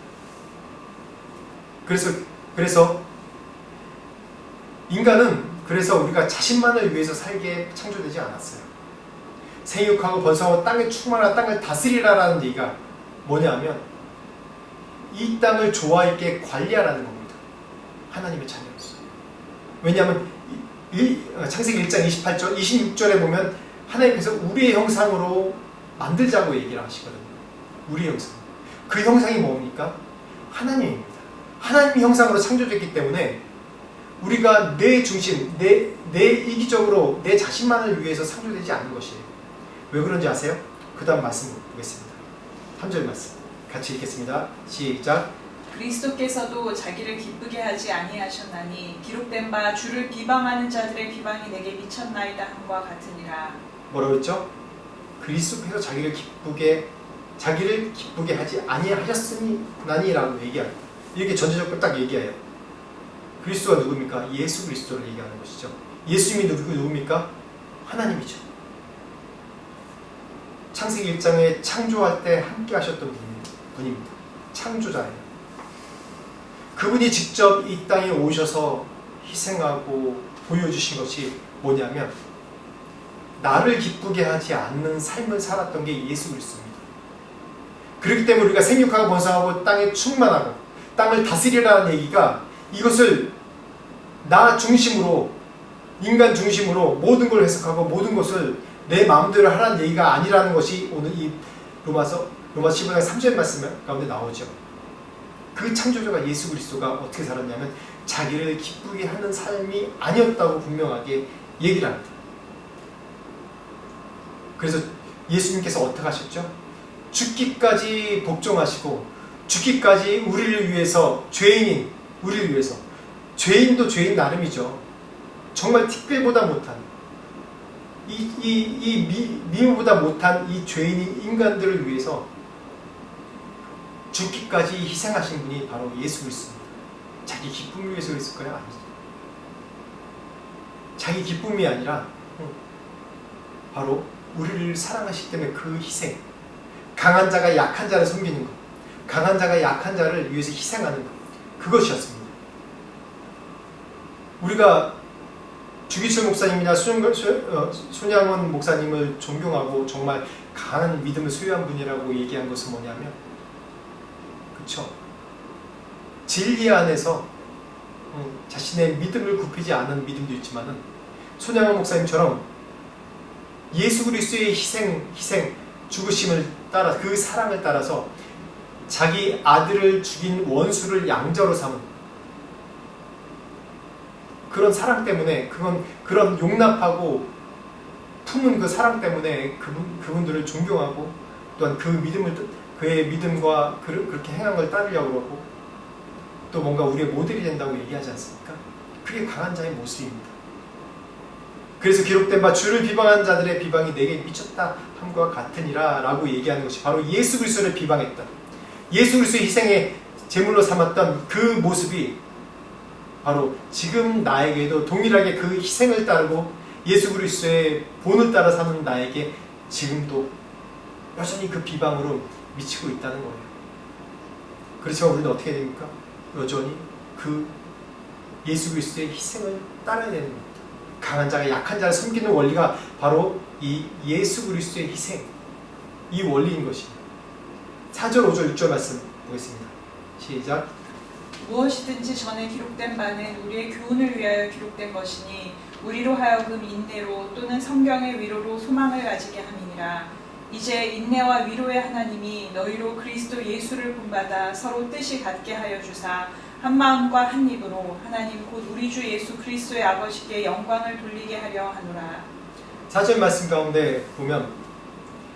그래서 인간은 우리가 자신만을 위해서 살게 창조되지 않았어요. 생육하고 번성하고 땅에 충만한 땅을 다스리라라는 얘기가 뭐냐면 이 땅을 조화 있게 관리하라는 겁니다. 하나님의 자녀로서. 왜냐하면 창세기 1장 28절, 26절에 보면 하나님께서 우리의 형상으로 만들자고 얘기를 하시거든요. 우리의 형상. 그 형상이 뭡니까? 하나님입니다. 하나님의 형상으로 창조됐기 때문에 우리가 내 중심, 내 이기적으로 내 자신만을 위해서 창조되지 않는 것이에요. 왜 그런지 아세요? 그 다음 말씀 보겠습니다. 3절 말씀 같이 읽겠습니다. 시작. 그리스도께서도 자기를 기쁘게 하지 아니하셨나니 기록된 바 주를 비방하는 자들의 비방이 내게 미쳤나이다 함과 같으니라. 뭐라고 했죠? 그리스도께서 자기를 기쁘게 하지 아니하셨으나니라고 얘기합니다. 이렇게 전제적으로 딱 얘기해요. 그리스도가 누굽니까? 예수 그리스도를 얘기하는 것이죠. 예수님이 누굽니까? 하나님이죠. 창세기 1장에 창조할 때 함께 하셨던 분입니다. 창조자예요. 그분이 직접 이 땅에 오셔서 희생하고 보여주신 것이 뭐냐면 나를 기쁘게 하지 않는 삶을 살았던 게 예수 그리스도입니다. 그렇기 때문에 우리가 생육하고 번성하고 땅에 충만하고 땅을 다스리라는 얘기가 이것을 나 중심으로, 인간 중심으로 모든 걸 해석하고 모든 것을 내 마음대로 하라는 얘기가 아니라는 것이 오늘 이 로마서 15장 3절 말씀 가운데 나오죠. 그 창조주가 예수 그리스도가 어떻게 살았냐면 자기를 기쁘게 하는 삶이 아니었다고 분명하게 얘기를 합니다. 그래서 예수님께서 어떻게 하셨죠? 죽기까지 복종하시고 죽기까지 우리를 위해서, 죄인인 우리를 위해서, 죄인도 죄인 나름이죠. 정말 특별보다 못한 미모보다 못한 이 죄인인 인간들을 위해서 죽기까지 희생하신 분이 바로 예수 그리스도입니다. 자기 기쁨을 위해서 그랬을까요? 아니죠. 자기 기쁨이 아니라 바로 우리를 사랑하시기 때문에 그 희생, 강한 자가 약한 자를 섬기는 것, 강한 자가 약한 자를 위해서 희생하는 것, 그것이었습니다. 우리가 주기철 목사님이나 손양원 목사님을 존경하고 정말 강한 믿음을 소유한 분이라고 얘기한 것은 뭐냐면, 그쵸? 진리 안에서 자신의 믿음을 굽히지 않은 믿음도 있지만은 손양원 목사님처럼 예수 그리스도의 희생, 죽으심을 따라, 그 사랑을 따라서 자기 아들을 죽인 원수를 양자로 삼은 그런 사랑 때문에, 그런 용납하고 품은 그 사랑 때문에 그분들을 존경하고 또한 그의 믿음과 그렇게 행한 걸 따르려고 그러고 또 뭔가 우리의 모델이 된다고 얘기하지 않습니까? 그게 강한 자의 모습입니다. 그래서 기록된 바 주를 비방한 자들의 비방이 내게 미쳤다 함과 같으니라 라고 얘기하는 것이 바로 예수 그리스도를 비방했던, 예수 그리스도의 희생에 제물로 삼았던 그 모습이 바로 지금 나에게도 동일하게 그 희생을 따르고 예수 그리스도의 본을 따라 사는 나에게 지금도 여전히 그 비방으로 미치고 있다는 거예요. 그렇지만 우리는 어떻게 됩니까? 여전히 그 예수 그리스도의 희생을 따라야 되는 겁니다. 강한 자가 약한 자를 섬기는 원리가 바로 이 예수 그리스도의 희생, 이 원리인 것입니다. 4절, 5절, 6절 말씀 보겠습니다. 시작. 무엇이든지 전에 기록된 바는 우리의 교훈을 위하여 기록된 것이니 우리로 하여금 인내로 또는 성경의 위로로 소망을 가지게 함이니라. 이제 인내와 위로의 하나님이 너희로 그리스도 예수를 본받아 서로 뜻이 같게 하여 주사 한 마음과 한 입으로 하나님 곧 우리 주 예수 그리스도의 아버지께 영광을 돌리게 하려 하노라. 4절 말씀 가운데 보면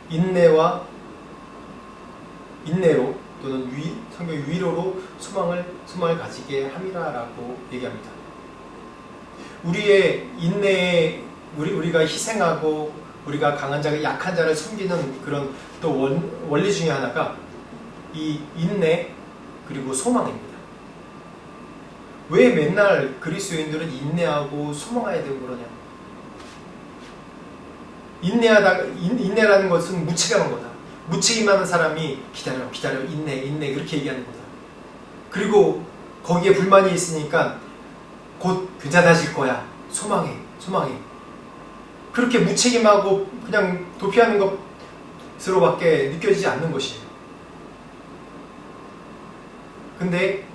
인내로 또는 성경 위로로 소망을 가지게 함이라라고 얘기합니다. 우리의 인내에 우리가 희생하고 우리가 강한 자가 약한 자를 섬기는 그런 또 원리 중에 하나가 이 인내 그리고 소망입니다. 왜 맨날 그리스도인들은 인내하고 소망해야 되고 그러냐? 인내라는 것은 무책임한 거다. 무책임한 사람이 기다려, 인내 그렇게 얘기하는 거다. 그리고 거기에 불만이 있으니까 곧 괜찮아질 거야. 소망해. 그렇게 무책임하고 그냥 도피하는 것으로밖에 느껴지지 않는 것이에요. 근데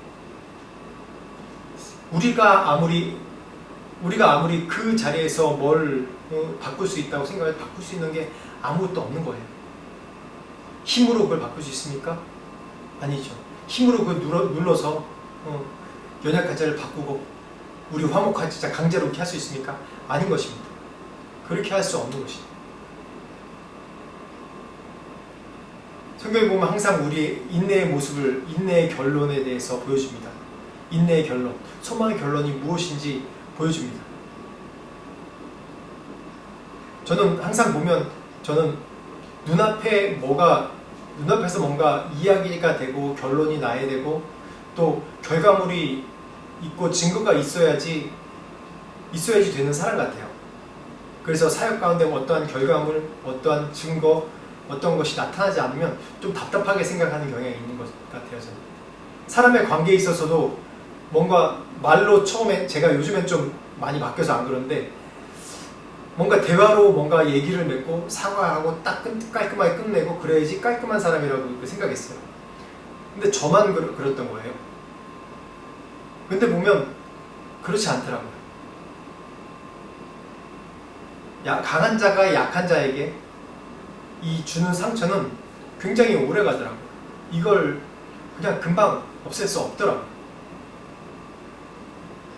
우리가 아무리 그 자리에서 뭘 바꿀 수 있다고 생각해 바꿀 수 있는 게 아무것도 없는 거예요. 힘으로 그걸 바꿀 수 있습니까? 아니죠. 힘으로 그걸 눌러서 연약한 자를 바꾸고 우리 화목한 자 강제롭게 할 수 있습니까? 아닌 것입니다. 그렇게 할 수 없는 것입니다. 성경에 보면 항상 우리의 인내의 모습을, 인내의 결론에 대해서 보여줍니다. 인내의 결론, 소망의 결론이 무엇인지 보여줍니다. 저는 항상 보면 눈앞에서 뭔가 이야기가 되고 결론이 나야 되고 또 결과물이 있고 증거가 있어야지 되는 사람 같아요. 그래서 사역 가운데 어떠한 결과물, 어떠한 증거, 어떤 것이 나타나지 않으면 좀 답답하게 생각하는 경향이 있는 것 같아요. 저는. 사람의 관계에 있어서도 뭔가 말로 처음에 제가 요즘엔 좀 많이 바뀌어서 안 그런데 뭔가 대화로 뭔가 얘기를 맺고 사과하고 딱 깔끔하게 끝내고 그래야지 깔끔한 사람이라고 생각했어요. 근데 저만 그랬던 거예요. 근데 보면 그렇지 않더라고요. 강한 자가 약한 자에게 이 주는 상처는 굉장히 오래 가더라고요. 이걸 그냥 금방 없앨 수 없더라고요.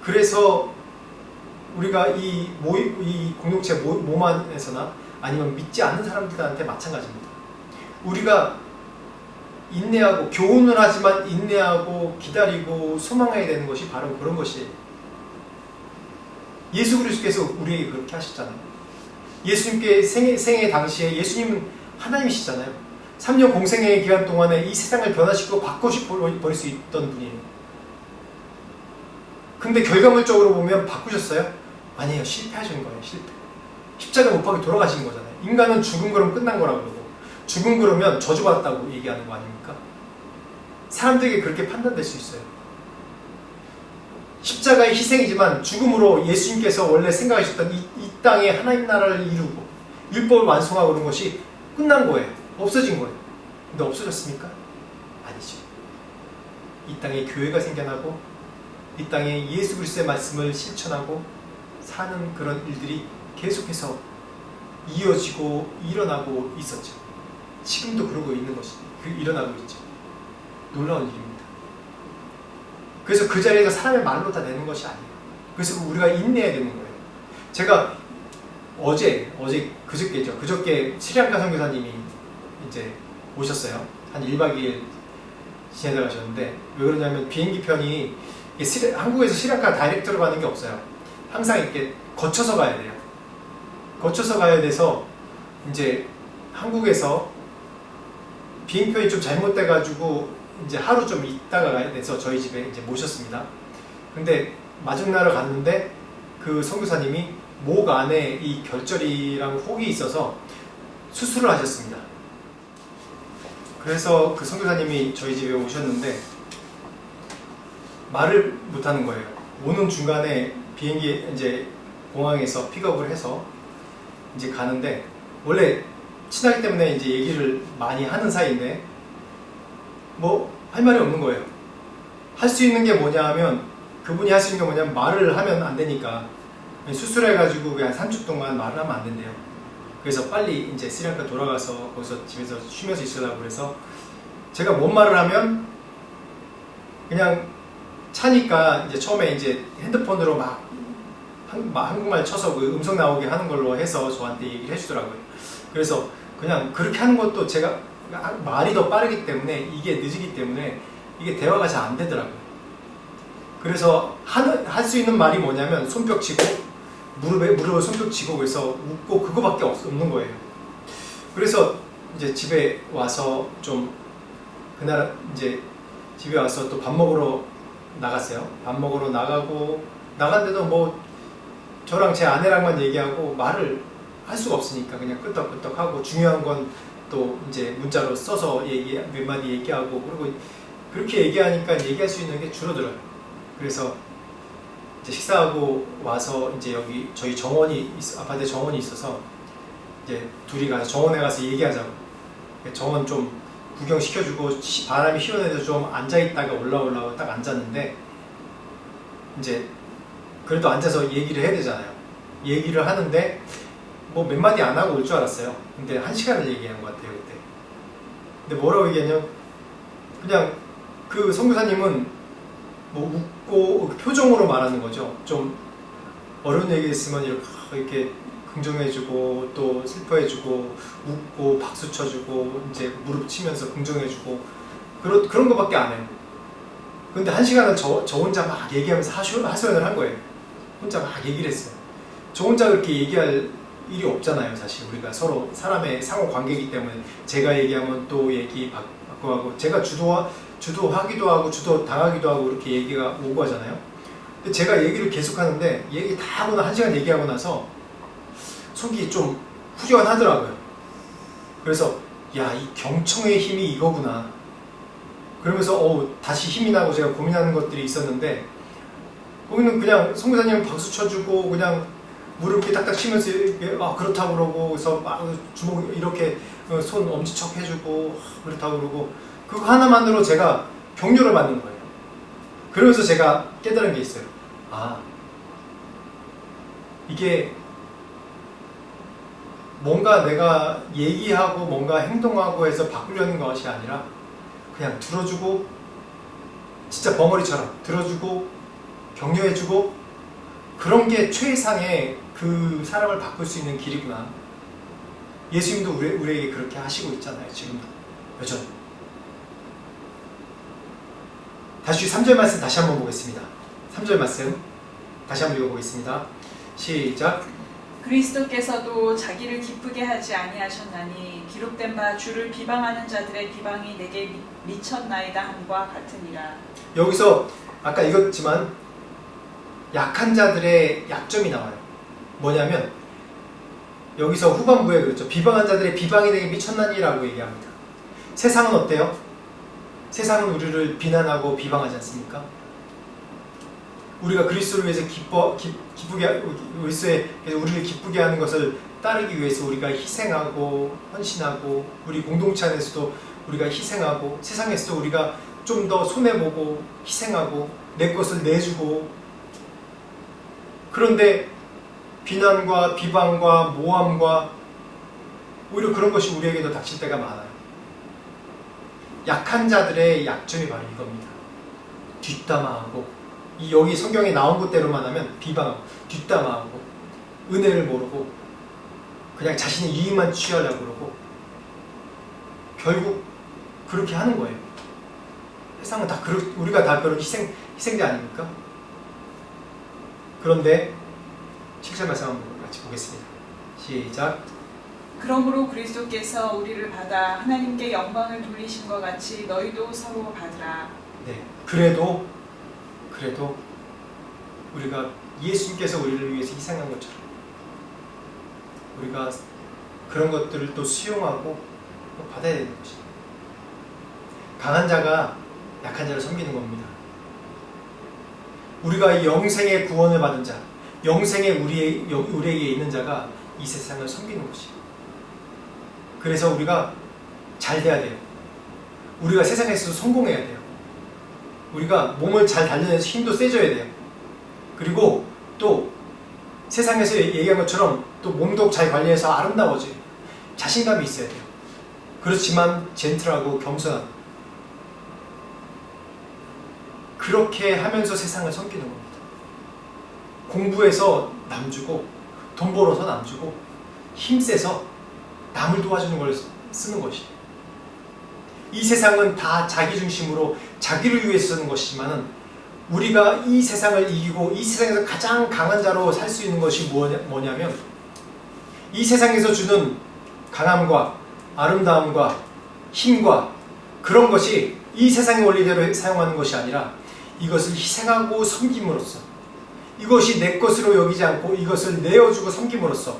그래서 우리가 이 공동체 몸 안에서나 아니면 믿지 않는 사람들한테 마찬가지입니다. 우리가 인내하고 교훈을 하지만 인내하고 기다리고 소망해야 되는 것이 바로 그런 것이에요. 예수 그리스도께서 우리에게 그렇게 하셨잖아요. 예수님께 생애 당시에 예수님은 하나님이시잖아요. 3년 공생애의 기간 동안에 이 세상을 변화시키고 바꿔버릴 수 있던 분이에요. 근데 결과물적으로 보면 바꾸셨어요? 아니에요. 실패하신 거예요. 실패. 십자가 못 박혀 돌아가신 거잖아요. 인간은 죽음 그러면 끝난 거라고 그러고 죽음 그러면 저주받았다고 얘기하는 거 아닙니까? 사람들에게 그렇게 판단될 수 있어요. 십자가의 희생이지만 죽음으로 예수님께서 원래 생각하셨던 이 땅에 하나님 나라를 이루고 율법을 완성하고 그런 것이 끝난 거예요. 없어진 거예요. 근데 없어졌습니까? 아니죠. 이 땅에 교회가 생겨나고 이 땅에 예수 그리스도의 말씀을 실천하고 사는 그런 일들이 계속해서 이어지고 일어나고 있었죠. 지금도 그러고 있는 것이 일어나고 있죠. 놀라운 일입니다. 그래서 그 자리에서 사람의 말로 다 되는 것이 아니에요. 그래서 우리가 인내해야 되는 거예요. 제가 그저께 스리랑카 선교사님이 이제 오셨어요. 한 1박 2일 지내다 가셨는데 왜 그러냐면 비행기 편이 한국에서 스리랑카 다이렉트로 가는 게 없어요. 항상 이렇게 거쳐서 가야 돼요. 거쳐서 가야 돼서 이제 한국에서 비행편이 좀 잘못돼가지고 이제 하루 좀 있다가 가야 돼서 저희 집에 이제 모셨습니다. 근데 마중나라 갔는데 그 선교사님이 목 안에 이 결절이랑 혹이 있어서 수술을 하셨습니다. 그래서 그 선교사님이 저희 집에 오셨는데 말을 못하는 거예요. 오는 중간에 비행기 이제 공항에서 픽업을 해서 이제 가는데 원래 친하기 때문에 이제 얘기를 많이 하는 사이인데 뭐 할 말이 없는 거예요. 할 수 있는 게 뭐냐 하면 그분이 할 수 있는 게 뭐냐면 말을 하면 안 되니까 수술해가지고 그냥 3주 동안 말을 하면 안 된대요. 그래서 빨리 이제 스리랑카 돌아가서 거기서 집에서 쉬면서 있으려고 그래서 제가 뭔 말을 하면 그냥 차니까 이제 처음에 이제 핸드폰으로 막 한국말 쳐서 그 음성 나오게 하는 걸로 해서 저한테 얘기를 해주더라고요. 그래서 그냥 그렇게 하는 것도 제가 말이 더 빠르기 때문에 이게 늦기 때문에 이게 대화가 잘 안 되더라고요. 그래서 할 수 있는 말이 뭐냐면 손뼉 치고 무릎에 손뼉 치고 그래서 웃고 그거밖에 없는 거예요. 그래서 이제 집에 와서 좀 그날 이제 집에 와서 또 밥 먹으러 나갔어요. 밥 먹으러 나갔는데도 뭐 저랑 제 아내랑만 얘기하고 말을 할 수가 없으니까 그냥 끄떡끄떡 하고 중요한 건 또 이제 문자로 써서 몇 마디 얘기하고 그리고 그렇게 얘기하니까 얘기할 수 있는 게 줄어들어요. 그래서 이제 식사하고 와서 이제 여기 저희 아파트에 정원이 있어서 이제 둘이 가서 정원에 가서 얘기하자고. 정원 좀 구경시켜주고 바람이 시원해서 좀 앉아있다가 올라오려고 딱 앉았는데 이제 그래도 앉아서 얘기를 해야 되잖아요. 얘기를 하는데 뭐 몇 마디 안 하고 올 줄 알았어요. 근데 1시간을 얘기한 것 같아요 그때. 근데 뭐라고 얘기했냐면 그냥 그 선교사님은 뭐 웃고 표정으로 말하는 거죠. 좀 어려운 얘기 있으면 이렇게 긍정해주고 또 슬퍼해주고 웃고 박수 쳐주고 이제 무릎 치면서 긍정해주고 그런 거밖에 안 해요. 근데 1시간을 저 혼자 막 얘기하면서 하소연을 한 거예요. 혼자 막 얘기를 했어요. 저 혼자 그렇게 얘기할 일이 없잖아요. 사실 우리가 서로 사람의 상호 관계이기 때문에 제가 얘기하면 또 얘기 바꿔가고 제가 주도하기도 하고 주도당하기도 하고 이렇게 얘기가 오고 하잖아요. 근데 제가 얘기를 계속 하는데 얘기 다 하고 1시간 얘기하고 나서 속이 좀 후련하더라고요. 그래서 야, 이 경청의 힘이 이거구나. 그러면서 다시 힘이 나고 제가 고민하는 것들이 있었는데 거기는 그냥 선교사님 박수 쳐주고 그냥 무릎 이렇게 딱딱 치면서 그렇다고 그러고 그래서 막 주먹 이렇게 손 엄지척 해주고 그렇다고 그러고 그거 하나만으로 제가 격려를 받는 거예요. 그러면서 제가 깨달은 게 있어요. 이게 뭔가 내가 얘기하고 뭔가 행동하고 해서 바꾸려는 것이 아니라 그냥 들어주고 진짜 벙어리처럼 들어주고 격려해주고 그런 게 최상의 그 사람을 바꿀 수 있는 길이구나. 예수님도 우리에게 그렇게 하시고 있잖아요. 지금도 여전히. 다시 3절 말씀 다시 한번 보겠습니다. 3절 말씀 다시 한번 읽어보겠습니다. 시작. 그리스도께서도 자기를 기쁘게 하지 아니하셨나니 기록된 바 주를 비방하는 자들의 비방이 내게 미쳤나이다 함과 같으니라. 여기서 아까 읽었지만 약한 자들의 약점이 나와요. 뭐냐면 여기서 후반부에 그렇죠. 비방한 자들의 비방이 내게 미쳤나니라고 얘기합니다. 세상은 어때요? 세상은 우리를 비난하고 비방하지 않습니까? 우리가 그리스도를 위해서 우리를 기쁘게 하는 것을 따르기 위해서 우리가 희생하고 헌신하고 우리 공동체 안에서도 우리가 희생하고 세상에서도 우리가 좀 더 손해보고 희생하고 내 것을 내주고 그런데 비난과 비방과 모함과 오히려 그런 것이 우리에게도 닥칠 때가 많아요. 약한 자들의 약점이 바로 이겁니다. 뒷담화하고 여기 성경에 나온 것대로만 하면 비방하고 뒷담화하고 은혜를 모르고 그냥 자신의 이익만 취하려고 그러고 결국 그렇게 하는 거예요. 세상은 다 우리가 다 그런 희생자 아닙니까? 그런데 7절 말씀 한번 같이 보겠습니다. 시작. 그러므로 그리스도께서 우리를 받아 하나님께 영광을 돌리신 것 같이 너희도 서로 받으라. 네. 그래도 우리가 예수님께서 우리를 위해서 희생한 것처럼 우리가 그런 것들을 또 수용하고 받아야 되는 것이죠. 강한 자가 약한 자를 섬기는 겁니다. 우리가 이 영생의 구원을 받은 자, 영생에 우리에게 있는 자가 이 세상을 섬기는 것이에요. 그래서 우리가 잘 돼야 돼요. 우리가 세상에서 성공해야 돼요. 우리가 몸을 잘 단련해서 힘도 세져야 돼요. 그리고 또 세상에서 얘기한 것처럼 또 몸도 잘 관리해서 아름다워져요. 자신감이 있어야 돼요. 그렇지만 젠틀하고 겸손하고 그렇게 하면서 세상을 섬기는 겁니다. 공부해서 남 주고 돈 벌어서 남 주고 힘세서 남을 도와주는 걸 쓰는 것이에요. 이 세상은 다 자기 중심으로 자기를 위해서 쓰는 것이지만 우리가 이 세상을 이기고 이 세상에서 가장 강한 자로 살 수 있는 것이 뭐냐면 이 세상에서 주는 강함과 아름다움과 힘과 그런 것이 이 세상의 원리대로 사용하는 것이 아니라 이것을 희생하고 섬김으로써 이것이 내 것으로 여기지 않고 이것을 내어주고 섬김으로써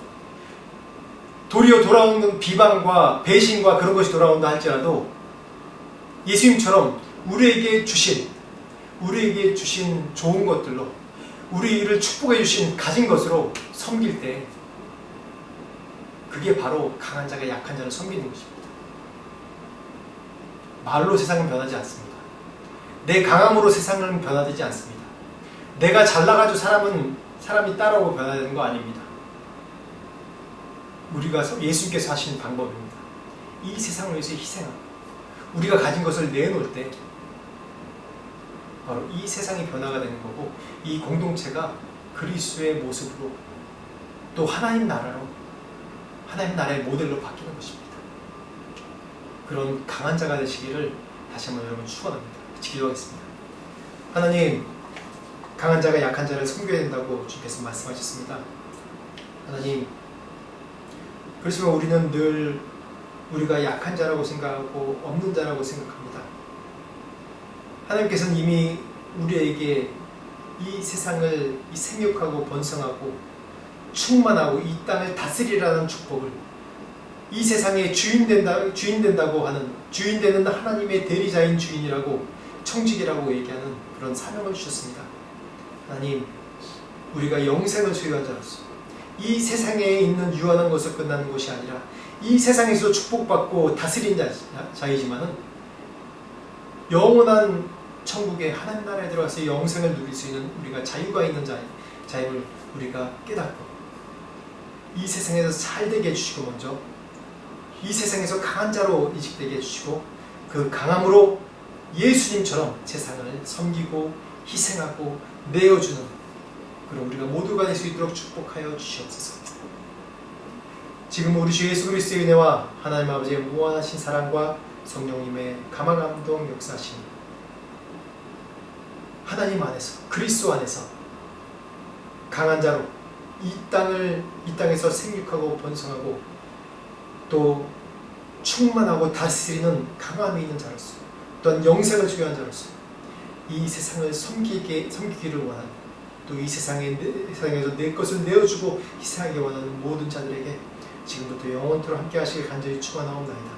도리어 돌아오는 비방과 배신과 그런 것이 돌아온다 할지라도 예수님처럼 우리에게 주신 좋은 것들로 우리를 축복해 주신 가진 것으로 섬길 때 그게 바로 강한 자가 약한 자를 섬기는 것입니다. 말로 세상은 변하지 않습니다. 내 강함으로 세상은 변화되지 않습니다. 내가 잘나가지고 사람이 따라오고 변화되는 거 아닙니다. 우리가 예수님께서 하신 방법입니다. 이 세상을 위해서 희생하고 우리가 가진 것을 내놓을 때 바로 이 세상이 변화가 되는 거고 이 공동체가 그리스도의 모습으로 또 하나님 나라의 모델로 바뀌는 것입니다. 그런 강한 자가 되시기를 다시 한번 여러분 축원합니다. 기도하겠습니다. 하나님, 강한 자가 약한 자를 섬겨야 된다고 주께서 말씀하셨습니다. 하나님, 그렇지만 우리는 늘 우리가 약한 자라고 생각하고 없는 자라고 생각합니다. 하나님께서는 이미 우리에게 이 세상을 생육하고 번성하고 충만하고 이 땅을 다스리라는 축복을 이 세상의 주인 된다고 하는 주인 되는 하나님의 대리자인 주인이라고 청직이라고 얘기하는 그런 사명을 주셨습니다. 하나님, 우리가 영생을 소유한 자로서 이 세상에 있는 유한한 것으로 끝나는 것이 아니라 이 세상에서 축복받고 다스린 자이지만은 영원한 천국의 하나님 나라에 들어가서 영생을 누릴 수 있는 우리가 자유가 있는 자임을 우리가 깨닫고 이 세상에서 잘 되게 해주시고 먼저 이 세상에서 강한 자로 인식되게 해주시고 그 강함으로 예수님처럼 세상을 섬기고 희생하고 내어주는 그런 우리가 모두가 될 수 있도록 축복하여 주시옵소서. 지금 우리 주 예수 그리스도의 은혜와 하나님 아버지의 무한하신 사랑과 성령님의 감화감동 역사하심 하나님 안에서 그리스도 안에서 강한 자로 이 땅에서 생육하고 번성하고 또 충만하고 다스리는 강함이 있는 자로서 또한 영생을 주요한 자로서 이 세상을 섬기기를 원하는 또 이 세상에서 내 것을 내어주고 희생하기 원하는 모든 자들에게 지금부터 영원토록 함께 하시길 간절히 축원하옵나이다.